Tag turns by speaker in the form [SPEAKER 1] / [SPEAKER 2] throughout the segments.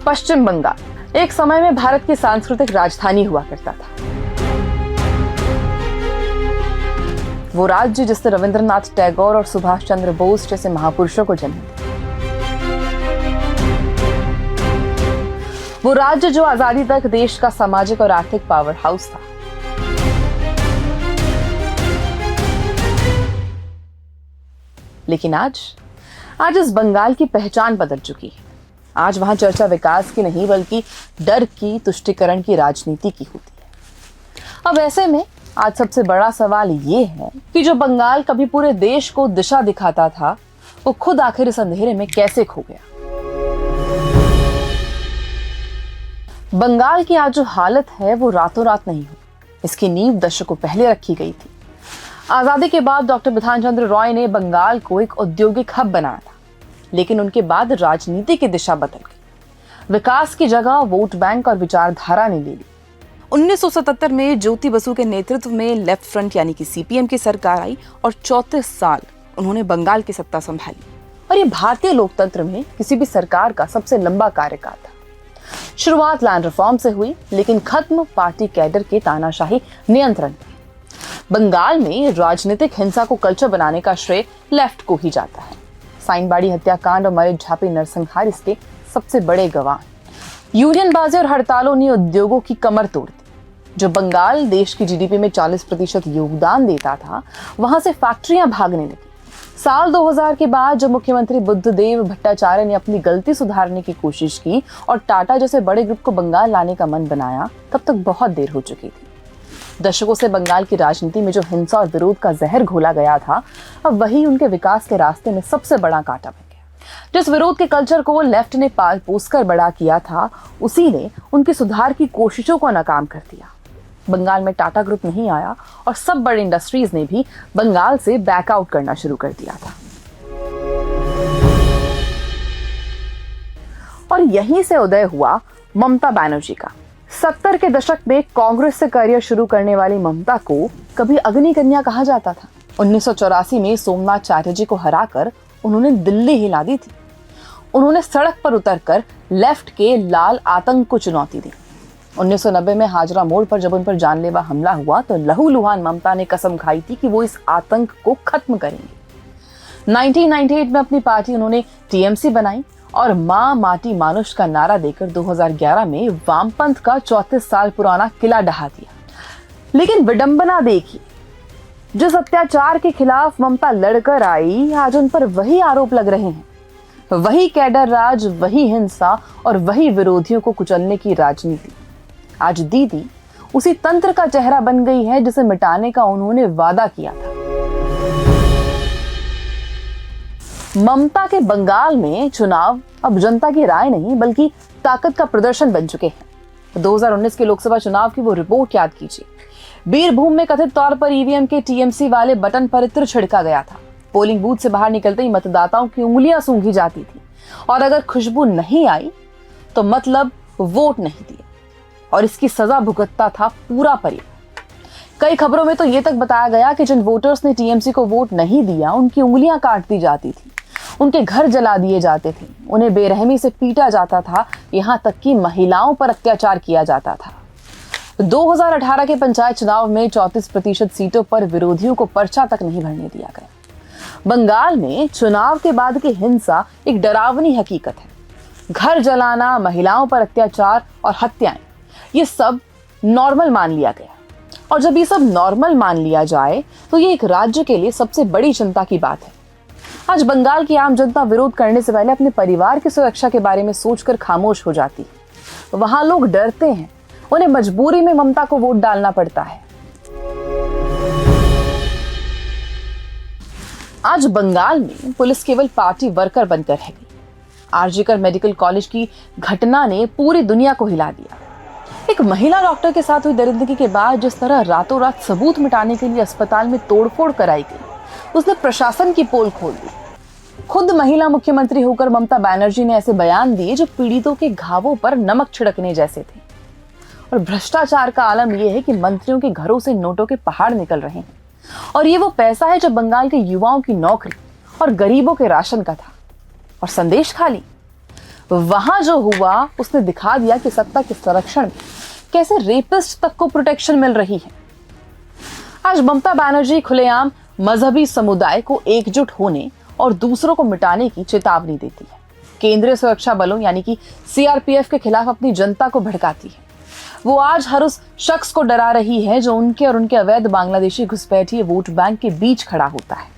[SPEAKER 1] पश्चिम बंगाल एक समय में भारत की सांस्कृतिक राजधानी हुआ करता था। वो राज्य जिसने रविंद्रनाथ टैगोर और सुभाष चंद्र बोस जैसे महापुरुषों को जन्म दिया। वो राज्य जो आजादी तक देश का सामाजिक और आर्थिक पावर हाउस था। लेकिन आज इस बंगाल की पहचान बदल चुकी है। आज वहां चर्चा विकास की नहीं बल्कि डर की, तुष्टीकरण की राजनीति की होती है। अब ऐसे में आज सबसे बड़ा सवाल ये है कि जो बंगाल कभी पूरे देश को दिशा दिखाता था, वो खुद आखिर इस अंधेरे में कैसे खो गया। बंगाल की आज जो हालत है वो रातों रात नहीं हुई। इसकी नींव दशकों पहले रखी गई थी। आजादी के बाद डॉक्टर बिधान चंद्र रॉय ने बंगाल को एक औद्योगिक हब बनाया था, लेकिन उनके बाद राजनीति की दिशा बदल गई। विकास की जगह वोट बैंक और विचारधारा ने ले ली। 1977 में ज्योति बसु के नेतृत्व में लेफ्ट फ्रंट यानी कि सीपीएम की सरकार आई और 34 साल उन्होंने बंगाल की सत्ता संभाली। और ये भारतीय लोकतंत्र में किसी भी सरकार का सबसे लंबा कार्यकाल था। शुरुआत लैंड रिफॉर्म से हुई, लेकिन खत्म पार्टी कैडर के तानाशाही नियंत्रण पर। बंगाल में राजनीतिक हिंसा को कल्चर बनाने का श्रेय लेफ्ट को ही जाता है। साइनबाड़ी हत्याकांड और मयूर झापी नरसंहार इसके सबसे बड़े गवाह। यूनियनबाजी और हड़तालों ने उद्योगों की कमर तोड़ दी। जो बंगाल देश की जीडीपी में 40% योगदान देता था, वहां से फैक्ट्रियां भागने लगी। साल 2000 के बाद जब मुख्यमंत्री बुद्धदेव भट्टाचार्य ने अपनी गलती सुधारने की कोशिश की और टाटा जैसे बड़े ग्रुप को बंगाल लाने का मन बनाया, तब तक बहुत देर हो चुकी थी। दशकों से बंगाल की राजनीति में जो हिंसा और विरोध का जहर घोला गया था, अब वही उनके विकास के रास्ते में सबसे बड़ा कांटा बन गया। जिस विरोध के कल्चर को लेफ्ट ने पाल पोस कर बड़ा किया था, उसी ने उनकी सुधार की कोशिशों को नाकाम कर दिया। बंगाल में टाटा ग्रुप नहीं आया और सब बड़े इंडस्ट्रीज ने भी बंगाल से बैकआउट करना शुरू कर दिया था। और यहीं से उदय हुआ ममता बनर्जी का। 70 के दशक में कांग्रेस से करियर शुरू करने वाली ममता को कभी अग्नि कन्या कहा जाता था। 1984 में सोमनाथ चैटर्जी को हराकर उन्होंने दिल्ली हिला दी थी। उन्होंने सड़क पर उतरकर लेफ्ट के लाल आतंक को चुनौती दी। 1990 में हाजरा मोड़ पर जब उन पर जानलेवा हमला हुआ तो लहूलुहान ममता ने कसम खाई थी कि वो इस आतंक को खत्म करेंगे। 1998 में अपनी पार्टी उन्होंने टीएमसी बनाई और मां माटी मानुष का नारा देकर 2011 में वामपंथ का 34 साल पुराना किला ढहा दिया। लेकिन विडंबना देखिए, जिस अत्याचार के खिलाफ ममता लड़कर आई, आज उन पर वही आरोप लग रहे हैं। वही कैडर राज, वही हिंसा और वही विरोधियों को कुचलने की राजनीति। आज दीदी उसी तंत्र का चेहरा बन गई है जिसे मिटाने का उन्होंने वादा किया था। ममता के बंगाल में चुनाव अब जनता की राय नहीं बल्कि ताकत का प्रदर्शन बन चुके हैं। 2019 के लोकसभा चुनाव की वो रिपोर्ट याद कीजिए। बीरभूम में कथित तौर पर ईवीएम के टीएमसी वाले बटन पर इत्र छिड़का गया था। पोलिंग बूथ से बाहर निकलते ही मतदाताओं की उंगलियां सूंघी जाती थी और अगर खुशबू नहीं आई तो मतलब वोट नहीं दिया और इसकी सजा भुगतता था पूरा परिवार। कई खबरों में तो ये तक बताया गया कि जिन वोटर्स ने टीएमसी को वोट नहीं दिया, उनकी उंगलियां काट दी जाती थी, उनके घर जला दिए जाते थे, उन्हें बेरहमी से पीटा जाता था, यहाँ तक कि महिलाओं पर अत्याचार किया जाता था। 2018 के पंचायत चुनाव में 34% सीटों पर विरोधियों को पर्चा तक नहीं भरने दिया गया। बंगाल में चुनाव के बाद की हिंसा एक डरावनी हकीकत है। घर जलाना, महिलाओं पर अत्याचार और हत्याएं, ये सब नॉर्मल मान लिया गया। और जब ये सब नॉर्मल मान लिया जाए तो ये एक राज्य के लिए सबसे बड़ी चिंता की बात है। आज बंगाल की आम जनता विरोध करने से पहले अपने परिवार की सुरक्षा के बारे में सोचकर खामोश हो जाती है। वहां लोग डरते हैं, उन्हें मजबूरी में ममता को वोट डालना पड़ता है। आज बंगाल में पुलिस केवल पार्टी वर्कर बनकर रह गई। आरजीकर मेडिकल कॉलेज की घटना ने पूरी दुनिया को हिला दिया। एक महिला डॉक्टर के साथ हुई दरिंदगी के बाद जिस तरह रातों रात सबूत मिटाने के लिए अस्पताल में तोड़फोड़ कराई गई, उसने प्रशासन की पोल खोल दी। खुद महिला मुख्यमंत्री होकर ममता बनर्जी ने ऐसे बयान दिए जो पीड़ितों के घावों पर नमक छिड़कने जैसे थे। और भ्रष्टाचार का आलम यह है कि मंत्रियों के घरों से नोटों के पहाड़ निकल रहे हैं और ये वो पैसा है जो बंगाल के युवाओं की नौकरी और गरीबों के राशन का था। और संदेश खाली, वहां जो हुआ उसने दिखा दिया कि सत्ता के संरक्षण में कैसे रेपिस्ट तक को प्रोटेक्शन मिल रही है। आज ममता बनर्जी खुलेआम मजहबी समुदाय को एकजुट होने और दूसरों को मिटाने की चेतावनी देती है। केंद्रीय सुरक्षा बलों यानी कि सीआरपीएफ के खिलाफ अपनी जनता को भड़काती है। वो आज हर उस शख्स को डरा रही है जो उनके और उनके अवैध बांग्लादेशी घुसपैठिए वोट बैंक के बीच खड़ा होता है।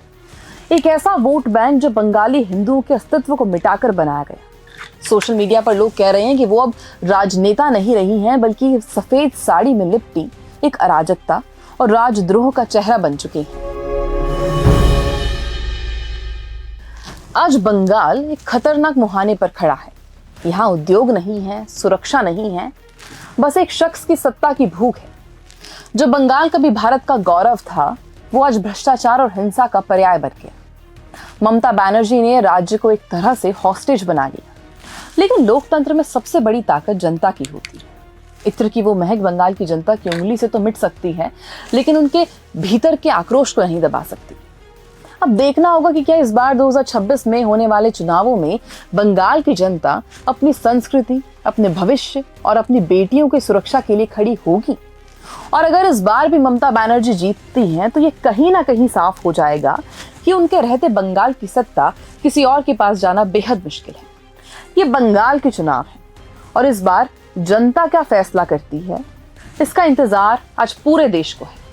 [SPEAKER 1] एक ऐसा वोट बैंक जो बंगाली हिंदुओं के अस्तित्व को मिटाकर बनाया गया। सोशल मीडिया पर लोग कह रहे हैं कि वो अब राजनेता नहीं रही हैं, बल्कि सफेद साड़ी में लिपटी एक अराजकता और राजद्रोह का चेहरा बन चुकी हैं। आज बंगाल एक खतरनाक मुहाने पर खड़ा है। यहाँ उद्योग नहीं है, सुरक्षा नहीं है, बस एक शख्स की सत्ता की भूख है। जो बंगाल कभी भारत का गौरव था, वो आज भ्रष्टाचार और हिंसा का पर्याय बन गया। ममता बनर्जी ने राज्य को एक तरह से हॉस्टेज बना लिया। लेकिन लोकतंत्र में सबसे बड़ी ताकत जनता की होती है। इत्र की वो महक बंगाल की जनता की उंगली से तो मिट सकती है, लेकिन उनके भीतर के आक्रोश को नहीं दबा सकती। अब देखना होगा कि क्या इस बार 2026 में होने वाले चुनावों में बंगाल की जनता अपनी संस्कृति, अपने भविष्य और अपनी बेटियों की सुरक्षा के लिए खड़ी होगी। और अगर इस बार भी ममता बनर्जी जीतती हैं, तो ये कहीं ना कहीं साफ हो जाएगा कि उनके रहते बंगाल की सत्ता किसी और के पास जाना बेहद मुश्किल है। ये बंगाल के चुनाव है और इस बार जनता क्या फैसला करती है, इसका इंतजार आज पूरे देश को है।